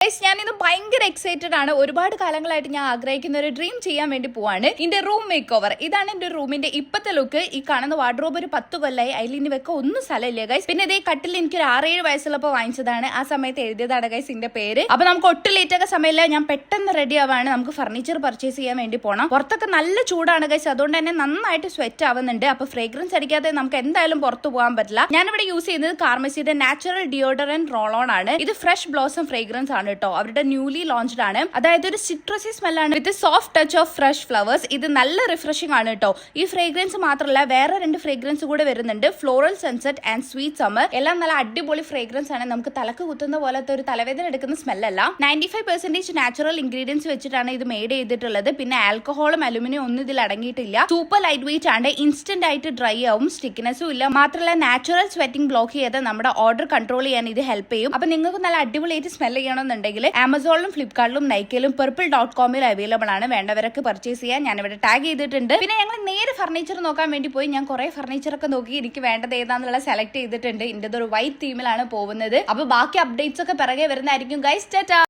ഞാനിന്ന് ഭയങ്കര എക്സൈറ്റഡ് ആണ്. ഒരുപാട് കാലങ്ങളായിട്ട് ഞാൻ ആഗ്രഹിക്കുന്ന ഒരു ഡ്രീം ചെയ്യാൻ വേണ്ടി പോവാണ്. എന്റെ റൂം മേക്ക് ഓവർ. ഇതാണ് എന്റെ റൂമിന്റെ ഇപ്പത്തെ ലുക്ക്. ഈ കാണുന്ന വാർഡ്രോബ് ഒരു 10 കൊല്ലായി. അതിൽ ഇനി വെക്ക ഒന്നും സ്ഥലമില്ല ഗൈസ്. പിന്നെ ഇതേ കട്ടിൽ എനിക്ക് ഒരു 6-7 വയസ്സുള്ളപ്പോൾ വാങ്ങിച്ചതാണ്. ആ സമയത്ത് എഴുതിയതാണ് ഗൈസ് ഇതിന്റെ പേര്. അപ്പൊ നമുക്ക് ഒട്ടും ലേറ്റ് ഒക്കെ സമയമില്ല. ഞാൻ പെട്ടെന്ന് റെഡി ആവാണ്. നമുക്ക് ഫർണിച്ചർ പർച്ചേസ് ചെയ്യാൻ വേണ്ടി പോകണം. പുറത്തൊക്കെ നല്ല ചൂടാണ് ഗൈസ്. അതുകൊണ്ട് തന്നെ നന്നായിട്ട് സ്വെറ്റ് ആവുന്നുണ്ട്. അപ്പൊ ഫ്രേഗ്രൻസ് അടിക്കാതെ നമുക്ക് എന്തായാലും പുറത്തു പോകാൻ പറ്റില്ല. ഞാനിവിടെ യൂസ് ചെയ്യുന്നത് കാർമസിയുടെ നാച്ചുറൽ ഡിയോഡറന്റ് റോൾ ഓൺ ആണ്. ഇത് ഫ്രഷ് ബ്ലോസം ഫ്രേഗ്രൻസ് ആണ് കേട്ടോ. അവരുടെ ന്യൂലി ലോഞ്ച്ഡ് ആണ്. അതായത് ഒരു സിട്രസി സ്മെല്ലാണ് വിത്ത് soft touch of fresh flowers. ഇത് നല്ല റിഫ്രഷിംഗ് ആണ് കേട്ടോ. ഈ ഫ്രേഗ്രൻസ് മാത്രമല്ല വേറെ 2 ഫ്രേഗ്രൻസ് കൂടെ വരുന്നുണ്ട്. Floral sunset and sweet summer. എല്ലാം നല്ല അടിപൊളി ഫ്രേഗ്രൻസ് ആണ്. നമുക്ക് തലക്ക് കുത്തുന്ന പോലത്തെ ഒരു തലവേദന എടുക്കുന്ന സ്മെല്ലല്ല. 95% നാച്ചുറൽ ഇൻഗ്രീഡിയൻസ് വെച്ചിട്ടാണ് ഇത് മെയ്ഡ് ചെയ്തിട്ടുള്ളത്. പിന്നെ ആൽക്കഹോളും അലുമിനിയം ഒന്നും ഇതിൽ അടങ്ങിയിട്ടില്ല. സൂപ്പർ ലൈറ്റ് വെയിറ്റ് ആണ്. ഇൻസ്റ്റന്റ് ആയിട്ട് ഡ്രൈ ആവും. സ്റ്റിക്കിനെസ്സും ഇല്ല. മാത്രമല്ല നാച്ചുറൽ സ്വെറ്റിംഗ് ബ്ലോക്ക് ചെയ്ത് നമ്മുടെ ഓർഡർ കൺട്രോൾ ചെയ്യാൻ ഇത് ഹെൽപ്പ് ചെയ്യും. അപ്പൊ നിങ്ങൾക്ക് നല്ല അടിപൊളിയായിട്ട് സ്മെൽ ചെയ്യണമെന്നുണ്ടെങ്കിൽ ആമസോണിലും ഫ്ലിപ്കാർട്ടിലും നൈക്കയിലും purple.com അവൈലബിൾ ആണ്. വേണ്ടവരൊക്കെ പർച്ചേസ് ചെയ്യാൻ ഞാൻ ഇവിടെ ടാഗ് ചെയ്തിട്ടുണ്ട്. പിന്നെ ഞങ്ങൾ നേരെ ഫർണിച്ചർ നോക്കാൻ വേണ്ടി പോയി. ഞാൻ കുറെ ഫർണിച്ചർ ഒക്കെ നോക്കി എനിക്ക് വേണ്ടത് ഏതാന്നുള്ള സെലക്ട് ചെയ്തിട്ടുണ്ട്. ഇതിന്റെ ഒരു വൈറ്റ് തീമിലാണ് പോകുന്നത്. അപ്പൊ ബാക്കി അപ്ഡേറ്റ്സ് ഒക്കെ പിറകെ വരുന്നതായിരിക്കും ഗൈസ്. ടാറ്റാ.